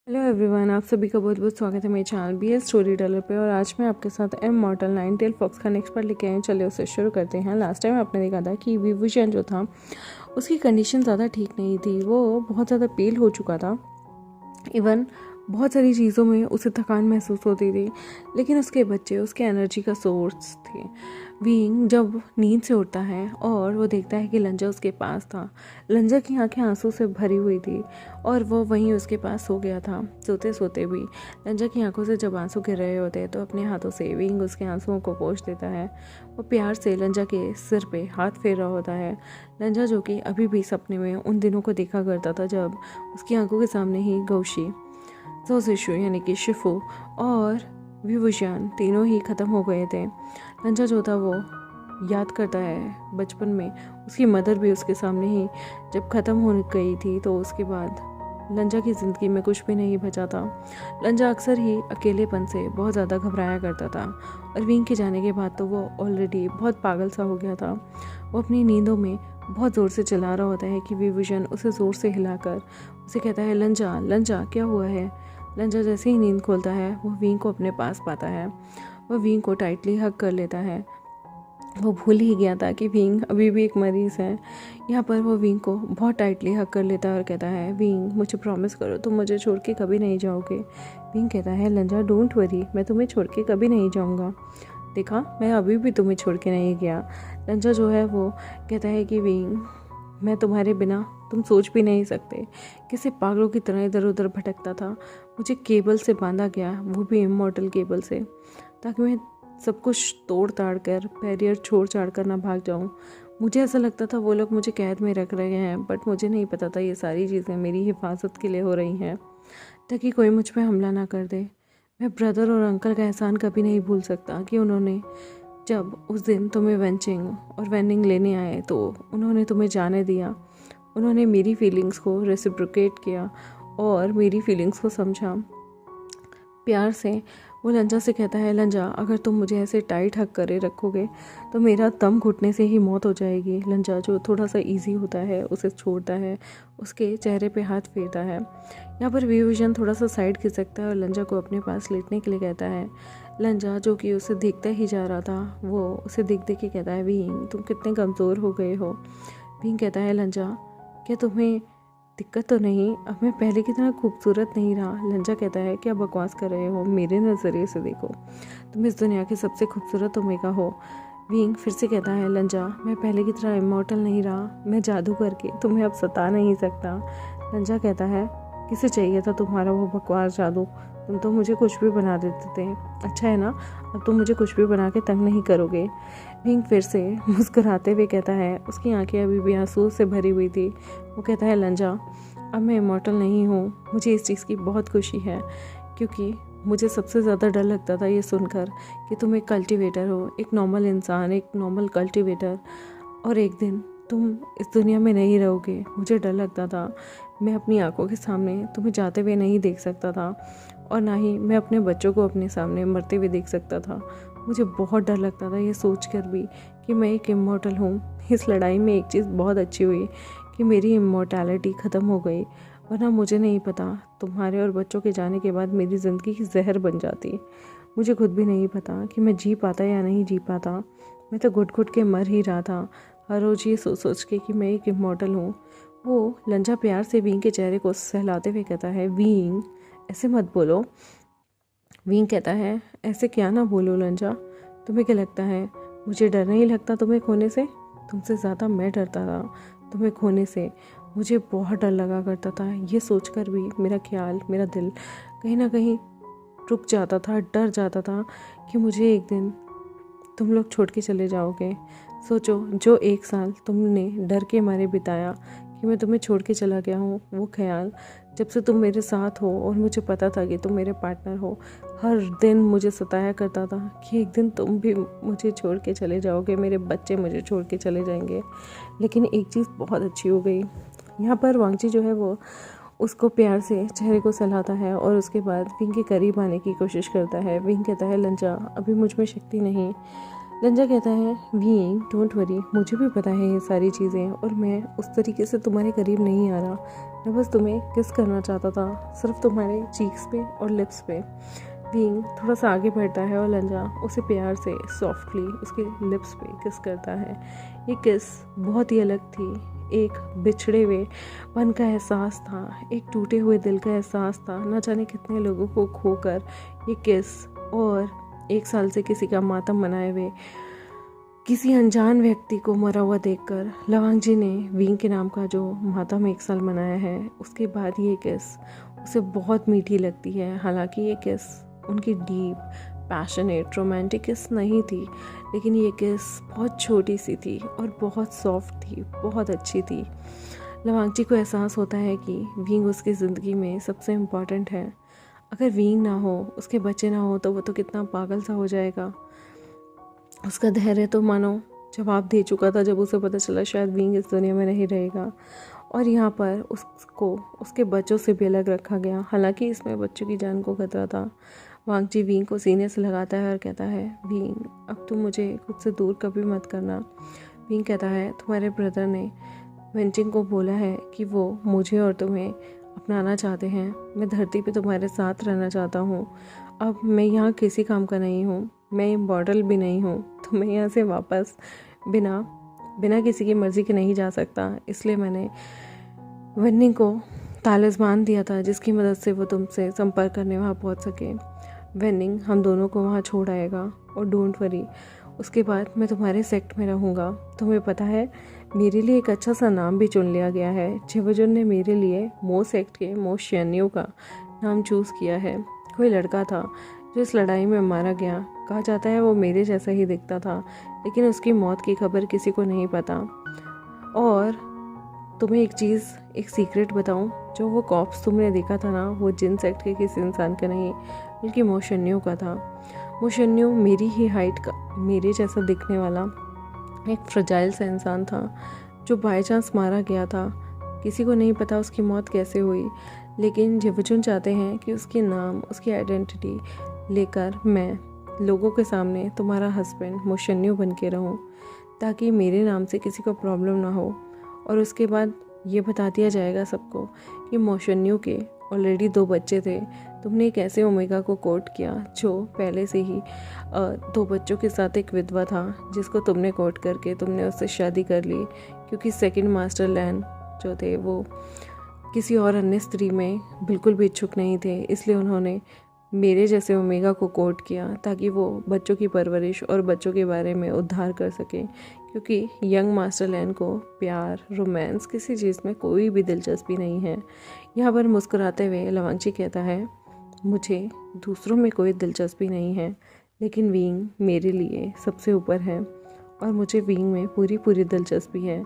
Hello everyone, आप सभी का बहुत बहुत स्वागत है मेरे चैनल BS स्टोरी टेलर पे। और आज मैं आपके साथ इमॉर्टल नाइन टेल फॉक्स का नेक्स्ट पार्ट लेके आई हूँ। चलिए उसे शुरू करते हैं। लास्ट टाइम आपने देखा था कि विभूषण जो था उसकी कंडीशन ज़्यादा ठीक नहीं थी, वो बहुत ज़्यादा पेल हो चुका था। इवन बहुत सारी चीज़ों में उसे थकान महसूस होती थी, लेकिन उसके बच्चे उसके एनर्जी का सोर्स थे। विंग जब नींद से उठता है और वो देखता है कि लंजा उसके पास था। लंजा की आंखें आंसू से भरी हुई थी और वो वहीं उसके पास सो गया था। सोते सोते भी लंजा की आंखों से जब आंसू गिर रहे होते तो अपने हाथों से विंग उसके आंसुओं को पोंछ देता है। वो प्यार से लंजा के सिर पे हाथ फेर रहा होता है। लंजा जो कि अभी भी सपने में उन दिनों को देखा करता था जब उसकी आंखों के सामने ही गौशी, जोशिशु यानी कि शिफू और विभूषण तीनों ही ख़त्म हो गए थे। लंजा जो था वो याद करता है बचपन में उसकी मदर भी उसके सामने ही जब ख़त्म हो गई थी, तो उसके बाद लंजा की ज़िंदगी में कुछ भी नहीं बचा था। लंजा अक्सर ही अकेलेपन से बहुत ज़्यादा घबराया करता था और विंग के जाने के बाद तो वो ऑलरेडी बहुत पागल सा हो गया था। वो अपनी नींदों में बहुत ज़ोर से चिल्ला रहा होता है कि विभूषण उसे ज़ोर से हिलाकर उसे कहता है, लंजा लंजा क्या हुआ है। लंजा जैसे ही नींद खोलता है वो विंग को अपने पास पाता है। वह विंग को टाइटली हग कर लेता है। वो भूल ही गया था कि विंग अभी भी एक मरीज़ है। यहाँ पर वो विंग को बहुत टाइटली हग कर लेता है और कहता है, विंग मुझे प्रॉमिस करो तुम मुझे छोड़ के कभी नहीं जाओगे। विंग कहता है, लंजा डोंट वरी, मैं तुम्हें छोड़ के कभी नहीं जाऊँगा। देखा, मैं अभी भी तुम्हें छोड़ के नहीं गया। लंजा जो है वो कहता है कि विंग, मैं तुम्हारे बिना तुम सोच भी नहीं सकते। किसी पागलों की तरह इधर उधर भटकता था। मुझे केबल से बांधा गया, वो भी इमॉर्टल केबल से, ताकि मैं सब कुछ तोड़ ताड़ कर बैरियर छोड़ छाड़ कर ना भाग जाऊं। मुझे ऐसा लगता था वो लोग मुझे कैद में रख रहे हैं, बट मुझे नहीं पता था ये सारी चीज़ें मेरी हिफाजत के लिए हो रही हैं, ताकि कोई मुझ पर हमला ना कर दे। मैं ब्रदर और अंकल का एहसान कभी नहीं भूल सकता कि उन्होंने जब उस दिन तुम्हें वेंचिंग और वेनिंग लेने आए तो उन्होंने तुम्हें जाने दिया। उन्होंने मेरी फीलिंग्स को रेसिप्रोकेट किया और मेरी फीलिंग्स को समझा। प्यार से वो लंजा से कहता है, लंजा अगर तुम मुझे ऐसे टाइट हक करे रखोगे तो मेरा दम घुटने से ही मौत हो जाएगी। लंजा जो थोड़ा सा इजी होता है उसे छोड़ता है, उसके चेहरे पे हाथ फेरता है। यहाँ पर विभूषण थोड़ा सा साइड खिसकता है और लंजा को अपने पास लेटने के लिए कहता है। लंजा जो कि उसे देखता ही जा रहा था वो उसे देख देख के कहता है, विंग तुम कितने कमज़ोर हो गए हो। विंग कहता है, लंजा क्या तुम्हें दिक्कत तो नहीं, अब मैं पहले की तरह खूबसूरत नहीं रहा। लंजा कहता है, क्या बकवास कर रहे हो, मेरे नज़रिए से देखो तुम इस दुनिया के सबसे खूबसूरत ओमेगा हो। विंग फिर से कहता है, लंजा मैं पहले की तरह इमॉर्टल नहीं रहा, मैं जादू करके तुम्हें अब सता नहीं सकता। लंजा कहता है, किसे चाहिए था तुम्हारा वो बकवास जादू, तुम तो मुझे कुछ भी बना देते थे। अच्छा है ना, अब तुम मुझे कुछ भी बना के तंग नहीं करोगे। विंग फिर से मुस्कुराते हुए कहता है, उसकी आंखें अभी भी आंसू से भरी हुई थी। वो कहता है, लंजा अब मैं इमॉर्टल नहीं हूँ, मुझे इस चीज़ की बहुत खुशी है, क्योंकि मुझे सबसे ज़्यादा डर लगता था ये सुनकर कि तुम एक कल्टीवेटर हो, एक नॉर्मल इंसान, एक नॉर्मल कल्टीवेटर, और एक दिन तुम इस दुनिया में नहीं रहोगे। मुझे डर लगता था, मैं अपनी आंखों के सामने तुम्हें जाते हुए नहीं देख सकता था और ना ही मैं अपने बच्चों को अपने सामने मरते हुए देख सकता था। मुझे बहुत डर लगता था ये सोचकर भी कि मैं एक इमॉर्टल हूँ। इस लड़ाई में एक चीज़ बहुत अच्छी हुई कि मेरी इमॉर्टैलिटी ख़त्म हो गई, वरना मुझे नहीं पता तुम्हारे और बच्चों के जाने के बाद मेरी ज़िंदगी की जहर बन जाती। मुझे खुद भी नहीं पता कि मैं जी पाता या नहीं जी पाता। मैं तो घुट घुट के मर ही रहा था, हर रोज़ ये सोच सोच के कि मैं एक इमॉर्टल हूँ। वो लंजा प्यार से विंग के चेहरे को सहलाते हुए कहता है, विंग ऐसे मत बोलो। विंग कहता है, ऐसे क्या ना बोलो लंजा, तुम्हें क्या लगता है मुझे डर नहीं लगता तुम्हें खोने से? तुमसे ज़्यादा मैं डरता था तुम्हें खोने से। मुझे बहुत डर लगा करता था, ये सोचकर भी मेरा ख्याल, मेरा दिल कहीं ना कहीं रुक जाता था, डर जाता था कि मुझे एक दिन तुम लोग छोड़ के चले जाओगे। सोचो, जो एक साल तुमने डर के मारे बिताया कि मैं तुम्हें छोड़ के चला गया हूँ, वो ख्याल जब से तुम मेरे साथ हो और मुझे पता था कि तुम मेरे पार्टनर हो, हर दिन मुझे सताया करता था कि एक दिन तुम भी मुझे छोड़ के चले जाओगे, मेरे बच्चे मुझे छोड़ के चले जाएंगे। लेकिन एक चीज़ बहुत अच्छी हो गई। यहाँ पर वांगची जो है वो उसको प्यार से चेहरे को सहलाता है और उसके बाद विंग के करीब आने की कोशिश करता है। विंग कहता है, लंजा अभी मुझ में शक्ति नहीं, लंजा कहता है वीइंग डोंट वरी, मुझे भी पता है ये सारी चीज़ें और मैं उस तरीके से तुम्हारे करीब नहीं आ रहा। मैं बस तुम्हें किस करना चाहता था, सिर्फ तुम्हारे चीक्स पे और लिप्स पे। वीइंग थोड़ा सा आगे बढ़ता है और लंजा उसे प्यार से सॉफ्टली उसके लिप्स पे किस करता है। ये किस बहुत ही अलग थी। एक बिछड़े हुए मन का एहसास था, एक टूटे हुए दिल का एहसास था। न जाने कितने लोगों को खोकर ये किस, और 1 साल से किसी का मातम मनाए हुए किसी अनजान व्यक्ति को मरा हुआ देखकर लवांग जी ने वीइंग के नाम का जो मातम 1 साल मनाया है, उसके बाद ये किस उसे बहुत मीठी लगती है। हालांकि ये किस उनकी डीप पैशनेट रोमांटिक किस नहीं थी, लेकिन ये किस बहुत छोटी सी थी और बहुत सॉफ्ट थी, बहुत अच्छी थी। लवांग जी को एहसास होता है कि वीइंग उसकी ज़िंदगी में सबसे इम्पॉर्टेंट है। अगर वीइंग ना हो, उसके बच्चे ना हो, तो वो तो कितना पागल सा हो जाएगा। उसका धैर्य तो मानो जवाब दे चुका था जब उसे पता चला शायद वीइंग इस दुनिया में नहीं रहेगा, और यहाँ पर उसको उसके बच्चों से भी अलग रखा गया। हालांकि इसमें बच्चों की जान को खतरा था। वांग जी वीइंग को सीने से लगाता है और कहता है वीइंग, अब तुम मुझे खुद से दूर कभी मत करना। वीइंग कहता है तुम्हारे ब्रदर ने वेंटिंग को बोला है कि वो मुझे और तुम्हें अपनाना चाहते हैं। मैं धरती पे तुम्हारे साथ रहना चाहता हूँ। अब मैं यहाँ किसी काम का नहीं हूँ, मैं मॉडल भी नहीं हूँ, तो मैं यहाँ से वापस बिना किसी की मर्ज़ी के नहीं जा सकता। इसलिए मैंने वेंटिंग को तालिस्मान दिया था जिसकी मदद से वो तुमसे संपर्क करने वहाँ पहुँच सके। वेंडिंग हम दोनों को वहाँ छोड़ आएगा, और डोंट वरी, उसके बाद मैं तुम्हारे सेक्ट में रहूँगा। तुम्हें पता है मेरे लिए एक अच्छा सा नाम भी चुन लिया गया है। जिवजुन ने मेरे लिए मो सेक्ट के मो शियन्यू का नाम चूज़ किया है। कोई लड़का था जो इस लड़ाई में मारा गया। कहा जाता है वो मेरे जैसा ही दिखता था, लेकिन उसकी मौत की खबर किसी को नहीं पता। और तुम्हें एक सीक्रेट बताऊं, जो वो कॉप्स तुमने देखा था ना, वो जिन सेक्ट के किसी इंसान का नहीं बल्कि मोशन्यू का था। मोशन्यू मेरी ही हाइट का, मेरे जैसा दिखने वाला एक फ्रजाइल सा इंसान था जो बाय चांस मारा गया था। किसी को नहीं पता उसकी मौत कैसे हुई, लेकिन जिवजुन चाहते हैं कि उसके नाम, उसकी आइडेंटिटी लेकर मैं लोगों के सामने तुम्हारा हस्बैंड मोशन्यू बन के रहूँ, ताकि मेरे नाम से किसी को प्रॉब्लम ना हो। और उसके बाद ये बता दिया जाएगा सबको कि मोशन्यू के ऑलरेडी 2 बच्चे थे। तुमने एक ऐसे ओमेगा को कोर्ट किया जो पहले से ही 2 बच्चों के साथ एक विधवा था, जिसको तुमने कोर्ट करके तुमने उससे शादी कर ली, क्योंकि सेकंड मास्टर लैंड जो थे वो किसी और अन्य स्त्री में बिल्कुल भी इच्छुक नहीं थे। इसलिए उन्होंने मेरे जैसे ओमेगा को कोर्ट किया ताकि वो बच्चों की परवरिश और बच्चों के बारे में उद्धार कर सके, क्योंकि यंग मास्टर लैंड को प्यार, रोमांस, किसी चीज़ में कोई भी दिलचस्पी नहीं है। यहाँ पर मुस्कुराते हुए लवांगची कहता है मुझे दूसरों में कोई दिलचस्पी नहीं है, लेकिन वीइंग मेरे लिए सबसे ऊपर है और मुझे वीइंग में पूरी दिलचस्पी है।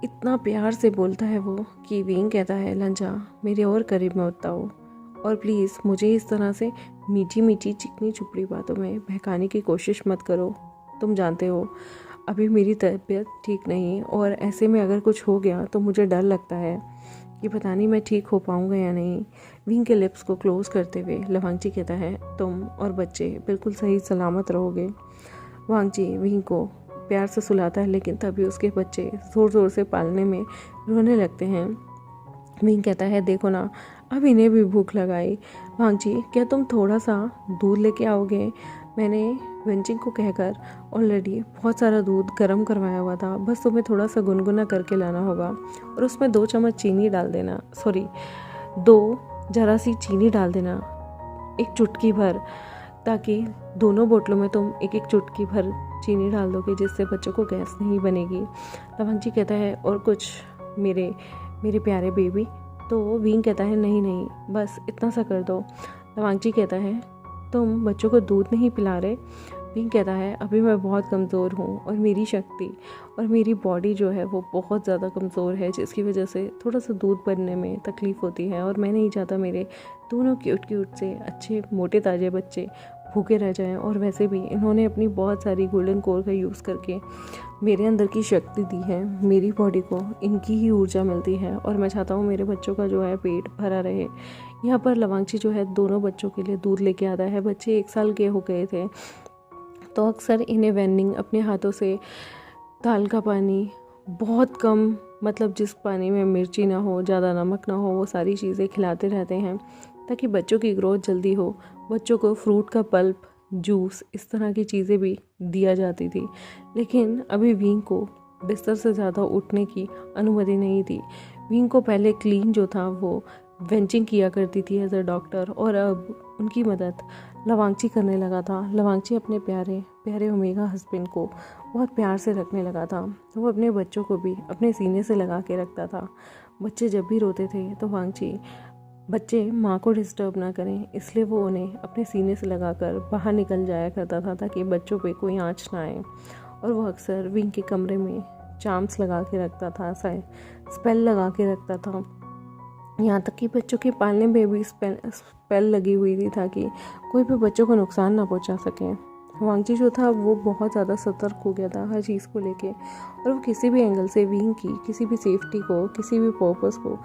इतना प्यार से बोलता है वो कि वीइंग कहता है लंजा मेरे और करीब में उतना हो, और प्लीज़ मुझे इस तरह से मीठी चिकनी चुपड़ी बातों में बहकाने की कोशिश मत करो। तुम जानते हो अभी मेरी तबीयत ठीक नहीं, और ऐसे में अगर कुछ हो गया तो मुझे डर लगता है कि पता नहीं मैं ठीक हो पाऊँगा या नहीं। वीइंग के लिप्स को क्लोज करते हुए लवांगची कहता है तुम और बच्चे बिल्कुल सही सलामत रहोगे। वांगची वीइंग को प्यार से सुलाता है, लेकिन तभी उसके बच्चे ज़ोर से पालने में रोने लगते हैं। वीइंग कहता है देखो ना, अब इन्हें भी भूख लगाई। वांगची, क्या तुम थोड़ा सा दूध लेके आओगे? मैंने वेंचिंग को कहकर ऑलरेडी बहुत सारा दूध गर्म करवाया हुआ था, बस तुम्हें थोड़ा सा गुनगुना करके लाना होगा, और उसमें 2 चम्मच चीनी डाल देना, 2 जरा सी चीनी डाल देना, एक चुटकी भर, ताकि दोनों बोतलों में तुम एक चुटकी भर चीनी डाल दोगे, जिससे बच्चों को गैस नहीं बनेगी। लवांगची कहता है और कुछ मेरे प्यारे बेबी? तो वीइंग कहता है नहीं, बस इतना सा कर दो। लवांगची कहता है तुम बच्चों को दूध नहीं पिला रहे? वीइंग कहता है अभी मैं बहुत कमज़ोर हूँ, और मेरी शक्ति और मेरी बॉडी जो है वो बहुत ज़्यादा कमज़ोर है, जिसकी वजह से थोड़ा सा दूध बनने में तकलीफ़ होती है, और मैं नहीं चाहता मेरे दोनों क्यूट से अच्छे मोटे ताज़े बच्चे भूखे रह जाएं। और वैसे भी इन्होंने अपनी बहुत सारी गोल्डन कोर का यूज़ करके मेरे अंदर की शक्ति दी है, मेरी बॉडी को इनकी ही ऊर्जा मिलती है, और मैं चाहता हूँ मेरे बच्चों का जो है पेट भरा रहे। यहाँ पर लवांगची जो है दोनों बच्चों के लिए दूध लेके आता है। बच्चे 1 साल के हो गए थे, तो अक्सर इन्हें वेनिंग अपने हाथों से दाल का पानी बहुत कम, मतलब जिस पानी में मिर्ची ना हो, ज़्यादा नमक ना हो, वो सारी चीज़ें खिलाते रहते हैं ताकि बच्चों की ग्रोथ जल्दी हो। बच्चों को फ्रूट का पल्प, जूस, इस तरह की चीज़ें भी दिया जाती थी। लेकिन अभी विंग को बिस्तर से ज़्यादा उठने की अनुमति नहीं थी। विंग को पहले क्लीन जो था वो वेंचिंग किया करती थी एज अ डॉक्टर, और अब उनकी मदद लवांगची करने लगा था। लवांगची अपने प्यारे प्यारे ओमेगा हस्बैंड को बहुत प्यार से रखने लगा था। वो अपने बच्चों को भी अपने सीने से लगा के रखता था। बच्चे जब भी रोते थे तो वांगची बच्चे माँ को डिस्टर्ब ना करें, इसलिए वो उन्हें अपने सीने से लगाकर बाहर निकल जाया करता था ताकि बच्चों पे कोई आँच ना आए। और वो अक्सर विंग के कमरे में चार्म्स लगा के रखता था, स्पेल लगा के रखता था। यहाँ तक कि बच्चों के पालने में भी स्पेल लगी हुई थी ताकि कोई भी बच्चों को नुकसान ना पहुँचा सके। वांगची जो था वो बहुत ज़्यादा सतर्क हो गया था हर चीज़ को लेके, और वो किसी भी एंगल से विंग की किसी भी सेफ्टी को, किसी भी पर्पस को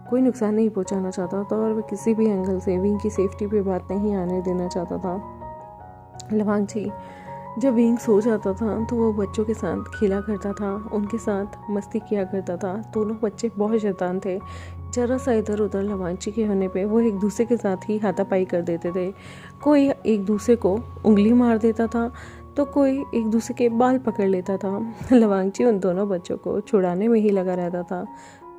कोई नुकसान नहीं पहुंचाना चाहता था, और वह किसी भी एंगल से विंग की सेफ्टी पे बात नहीं आने देना चाहता था। लवांगची जब विंग सो जाता था तो वो बच्चों के साथ खेला करता था, उनके साथ मस्ती किया करता था। दोनों बच्चे बहुत शैतान थे। जरा सा इधर उधर लवांगची के होने पे वो एक दूसरे के साथ ही हाथापाई कर देते थे। कोई एक दूसरे को उंगली मार देता था तो कोई एक दूसरे के बाल पकड़ लेता था। लवांगची उन दोनों बच्चों को छुड़ाने में ही लगा रहता था,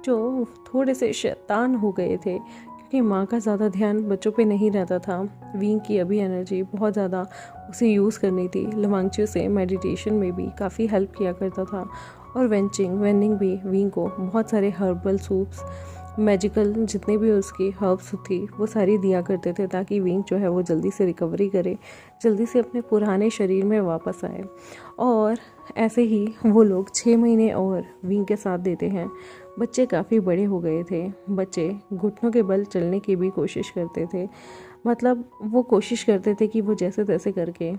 जो थोड़े से शैतान हो गए थे क्योंकि माँ का ज़्यादा ध्यान बच्चों पे नहीं रहता था। विंग की अभी एनर्जी बहुत ज़्यादा उसे यूज़ करनी थी। लवांगची उसे मेडिटेशन में भी काफ़ी हेल्प किया करता था, और वेनिंग भी विंग को बहुत सारे हर्बल सूप्स, मैजिकल जितने भी उसकी हर्ब्स थी वो सारी दिया करते थे ताकि विंग जो है वो जल्दी से रिकवरी करे, जल्दी से अपने पुराने शरीर में वापस आए। और ऐसे ही वो लोग 6 महीने और विंग के साथ देते हैं। बच्चे काफ़ी बड़े हो गए थे। बच्चे घुटनों के बल चलने की भी कोशिश करते थे, मतलब वो कोशिश करते थे कि वो जैसे तैसे करके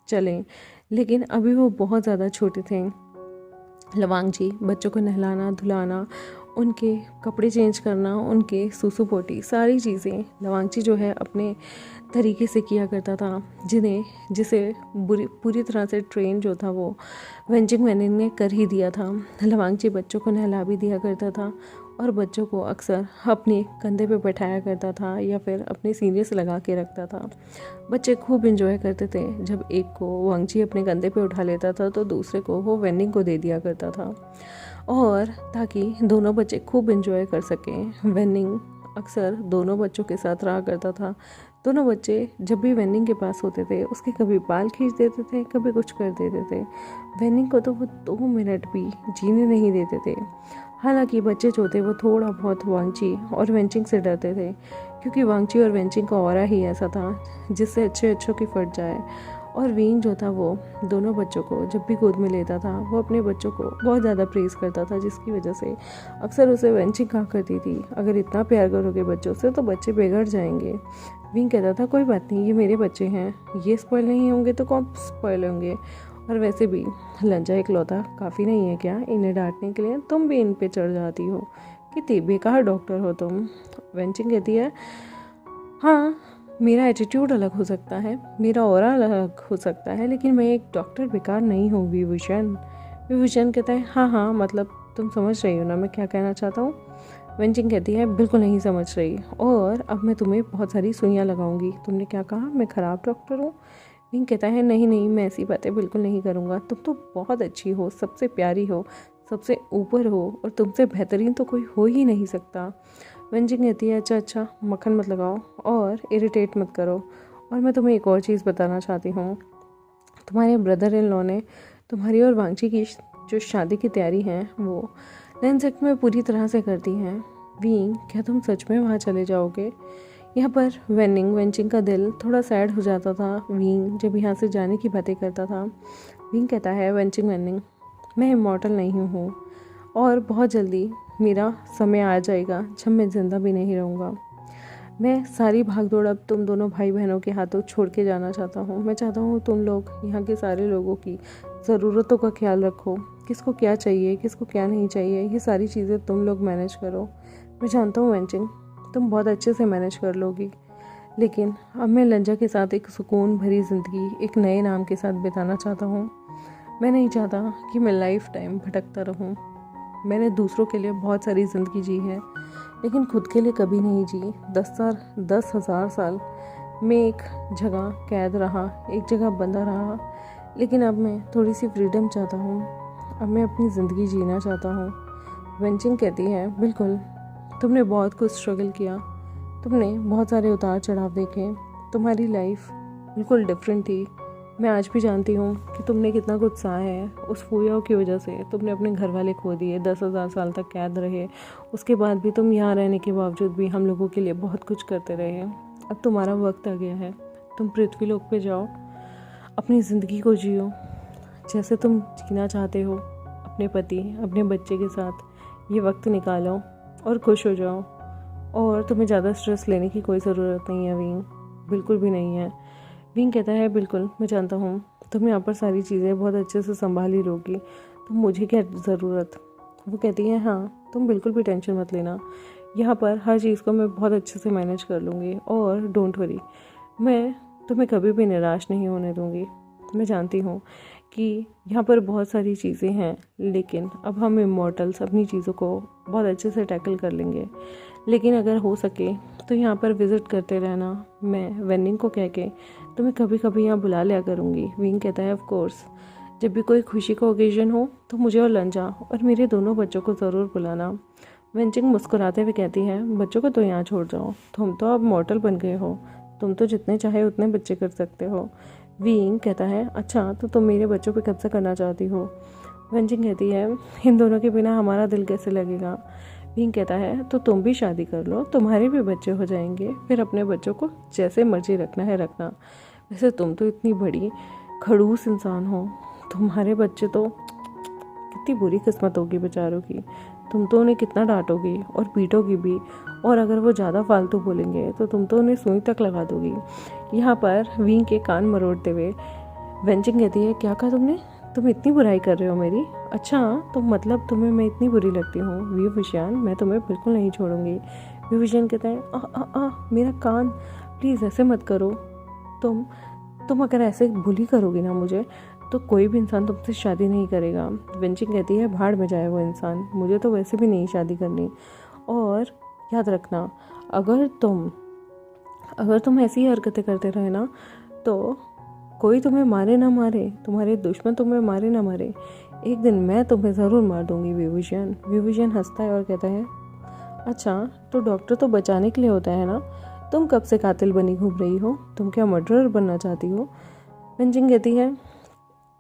चलें, लेकिन अभी वो बहुत ज़्यादा छोटे थे। लवांगची बच्चों को नहलाना धुलाना, उनके कपड़े चेंज करना, उनके सूसू पोटी, सारी चीज़ें लवांगची जो है अपने तरीके से किया करता था, जिसे पूरी तरह से ट्रेन जो था वो वेंचिंग वेनिंग ने कर ही दिया था। लवांगची बच्चों को नहला भी दिया करता था और बच्चों को अक्सर अपने कंधे पे बैठाया करता था या फिर अपने सीने से लगा के रखता था। बच्चे खूब एंजॉय करते थे। जब एक को वांगची अपने कंधे पे उठा लेता था तो दूसरे को वो वेनिंग को दे दिया करता था, और ताकि दोनों बच्चे खूब एंजॉय कर सकें। वेनिंग अक्सर दोनों बच्चों के साथ रहा करता था। दोनों बच्चे जब भी वेनिंग के पास होते थे उसके कभी बाल खींच देते थे, कभी कुछ कर देते थे। वेनिंग को तो वो 2 मिनट भी जीने नहीं देते थे। हालांकि बच्चे जो थे वो थोड़ा बहुत वांगची और वेंचिंग से डरते थे, क्योंकि वांगची और वेंचिंग का ऑरा ही ऐसा था जिससे अच्छों की फट जाए। और विंग जो था वो दोनों बच्चों को जब भी गोद में लेता था वो अपने बच्चों को बहुत ज़्यादा प्रेज़ करता था, जिसकी वजह से अक्सर उसे वेंचिंग कहा करती थी, अगर इतना प्यार करोगे बच्चों से तो बच्चे बिगड़ जाएंगे। विंग कहता था कोई बात नहीं, ये मेरे बच्चे हैं, ये स्पॉइल नहीं होंगे तो कौन स्पॉइल होंगे, और वैसे भी लंजा इकलौता काफ़ी नहीं है क्या इन्हें डांटने के लिए, तुम भी इन पे चढ़ जाती हो, कितनी बेकार डॉक्टर हो तुम। वेंचिंग कहती है हाँ, मेरा एटीट्यूड अलग हो सकता है, मेरा ऑरा अलग हो सकता है, लेकिन मैं एक डॉक्टर बेकार नहीं हूँ विभूषण कहता है हाँ मतलब तुम समझ रही हो ना मैं क्या कहना चाहता हूँ। वेंचिंग कहती है बिल्कुल नहीं समझ रही, और अब मैं तुम्हें बहुत सारी सुइयाँ लगाऊंगी। तुमने क्या कहा, मैं ख़राब डॉक्टर हूँ? विंग कहता है नहीं मैं ऐसी बातें बिल्कुल नहीं करूँगा, तुम तो बहुत अच्छी हो, सबसे प्यारी हो, सबसे ऊपर हो, और तुमसे बेहतरीन तो कोई हो ही नहीं सकता। वेंचिंग कहती है अच्छा मक्खन मत लगाओ और इरिटेट मत करो, और मैं तुम्हें एक और चीज़ बताना चाहती हूँ। तुम्हारे ब्रदर इन लॉ ने तुम्हारी और वांगची की जो शादी की तैयारी है वो लैंडसेट में पूरी तरह से कर दी हैं। विंग क्या तुम सच में वहाँ चले जाओगे? यहाँ पर वेंचिंग का दिल थोड़ा सैड हो जाता था विंग जब यहाँ से जाने की बातें करता था। विंग कहता है वेनिंग मैं इमॉर्टल नहीं हूँ, और बहुत जल्दी मेरा समय आ जाएगा जब मैं ज़िंदा भी नहीं रहूँगा। मैं सारी भागदौड़ अब तुम दोनों भाई बहनों के हाथों छोड़ के जाना चाहता हूँ। मैं चाहता हूँ तुम लोग यहाँ के सारे लोगों की ज़रूरतों का ख्याल रखो, किसको क्या चाहिए किसको क्या नहीं चाहिए, ये सारी चीज़ें तुम लोग मैनेज करो। मैं जानता हूँ वेंचिंग तुम बहुत अच्छे से मैनेज कर लोगी, लेकिन अब मैं लंजा के साथ एक सुकून भरी ज़िंदगी एक नए नाम के साथ बिताना चाहता हूँ। मैं नहीं चाहता कि मैं लाइफ टाइम भटकता रहूँ। मैंने दूसरों के लिए बहुत सारी ज़िंदगी जी है, लेकिन खुद के लिए कभी नहीं जी। 10,000 साल मैं एक जगह कैद रहा, एक जगह बंधा रहा, लेकिन अब मैं थोड़ी सी फ्रीडम चाहता हूँ। अब मैं अपनी ज़िंदगी जीना चाहता हूँ। वेंचिंग कहती है, बिल्कुल, तुमने बहुत कुछ स्ट्रगल किया, तुमने बहुत सारे उतार चढ़ाव देखे, तुम्हारी लाइफ बिल्कुल डिफरेंट थी। मैं आज भी जानती हूँ कि तुमने कितना कुछ सहा है। उस फूया की वजह से तुमने अपने घर वाले खो दिए, 10,000 साल तक कैद रहे, उसके बाद भी तुम यहाँ रहने के बावजूद भी हम लोगों के लिए बहुत कुछ करते रहे। अब तुम्हारा वक्त आ गया है, तुम पृथ्वी लोक पे जाओ, अपनी ज़िंदगी को जियो जैसे तुम जीना चाहते हो। अपने पति, अपने बच्चे के साथ ये वक्त निकालो और खुश हो जाओ। और तुम्हें ज़्यादा स्ट्रेस लेने की कोई ज़रूरत नहीं है विंग, बिल्कुल भी नहीं है। विंग कहता है, बिल्कुल मैं जानता हूँ तुम यहाँ पर सारी चीज़ें बहुत अच्छे से संभाल ही लोगी, तो मुझे क्या ज़रूरत। वो कहती है, हाँ तुम बिल्कुल भी टेंशन मत लेना, यहाँ पर हर चीज़ को मैं बहुत अच्छे से मैनेज कर लूँगी। और डोंट वरी, मैं तुम्हें कभी भी निराश नहीं होने दूँगी। मैं जानती हूँ कि यहाँ पर बहुत सारी चीज़ें हैं, लेकिन अब हम इमॉर्टल्स अपनी चीज़ों को बहुत अच्छे से टैकल कर लेंगे। लेकिन अगर हो सके तो यहाँ पर विज़िट करते रहना। मैं वेनिंग को कह के तुम्हें कभी कभी यहाँ बुला लिया करूँगी। विंग कहता है, ऑफ कोर्स, जब भी कोई खुशी का ओकेजन हो तो मुझे और लंजा और मेरे दोनों बच्चों को ज़रूर बुलाना। वेंचिंग मुस्कुराते हुए कहती है, बच्चों को तो यहाँ छोड़ जाओ, तुम तो अब मॉर्टल बन गए हो, तुम तो जितने चाहे उतने बच्चे कर सकते हो। विंग कहता है, अच्छा तो तुम मेरे बच्चों पे कब्जा करना चाहती हो। वेंचिंग कहती है, इन दोनों के बिना हमारा दिल कैसे लगेगा। विंग कहता है, तो तुम भी शादी कर लो, तुम्हारे भी बच्चे हो जाएंगे, फिर अपने बच्चों को जैसे मर्जी रखना है रखना। वैसे तुम तो इतनी बड़ी खड़ूस इंसान हो, तुम्हारे बच्चे तो कितनी बुरी किस्मत होगी बेचारों की। तुम तो उन्हें कितना डांटोगी और पीटोगी भी, और अगर वो ज़्यादा फालतू बोलेंगे तो तुम तो उन्हें सुई तक लगा दोगी। यहाँ पर विंग के कान मरोड़ते हुए वेंचिंग कहती है, क्या कहा तुमने, तुम इतनी बुराई कर रहे हो मेरी। अच्छा तो मतलब तुम्हें मैं इतनी बुरी लगती हूँ। विभूषण, मैं तुम्हें बिल्कुल नहीं छोड़ूंगी। विभूषण कहता है, मेरा कान, प्लीज़ ऐसे मत करो। तुम अगर ऐसे भूली करोगी ना मुझे, तो कोई भी इंसान तुमसे शादी नहीं करेगा। वेंचिंग कहती है, भाड़ में जाए वो इंसान, मुझे तो वैसे भी नहीं शादी करनी। और याद रखना, अगर तुम ऐसी हरकतें करते रहे ना, तो कोई तुम्हें मारे ना मारे, तुम्हारे दुश्मन तुम्हें मारे ना मारे, एक दिन मैं तुम्हें ज़रूर मार दूंगी। विभूषण हंसता है और कहता है, अच्छा तो डॉक्टर तो बचाने के लिए होता है ना, तुम कब से कातिल बनी घूम रही हो, तुम क्या मर्डरर बनना चाहती हो। वेंचिंग कहती है,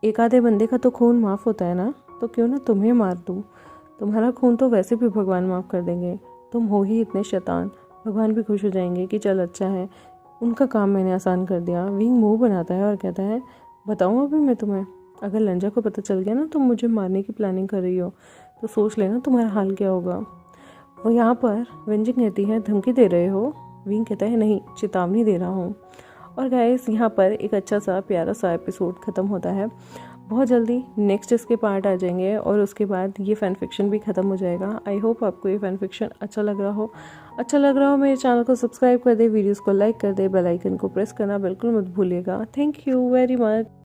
एक आधे बंदे का तो खून माफ़ होता है ना, तो क्यों ना तुम्हें मार दूँ, तुम्हारा खून तो वैसे भी भगवान माफ़ कर देंगे, तुम हो ही इतने शैतान, भगवान भी खुश हो जाएंगे कि चल अच्छा है, उनका काम मैंने आसान कर दिया। विंग मुंह बनाता है और कहता है, बताऊँ अभी मैं तुम्हें, अगर लंजा को पता चल गया ना तुम मुझे मारने की प्लानिंग कर रही हो, तो सोच लेना तुम्हारा हाल क्या होगा। वो यहाँ पर वेंचिंग कहती है, धमकी दे रहे हो। विंग कहता है, नहीं, चेतावनी दे रहा हूँ। और गाइस, यहाँ पर एक अच्छा सा प्यारा सा एपिसोड ख़त्म होता है। बहुत जल्दी नेक्स्ट इसके पार्ट आ जाएंगे और उसके बाद ये फैन फिक्शन भी ख़त्म हो जाएगा। आई होप आपको ये फैन फिक्शन अच्छा लग रहा हो। मेरे चैनल को सब्सक्राइब कर दे, वीडियोस को लाइक कर दे, बेल आइकन को प्रेस करना बिल्कुल मत भूलिएगा। Thank you very much.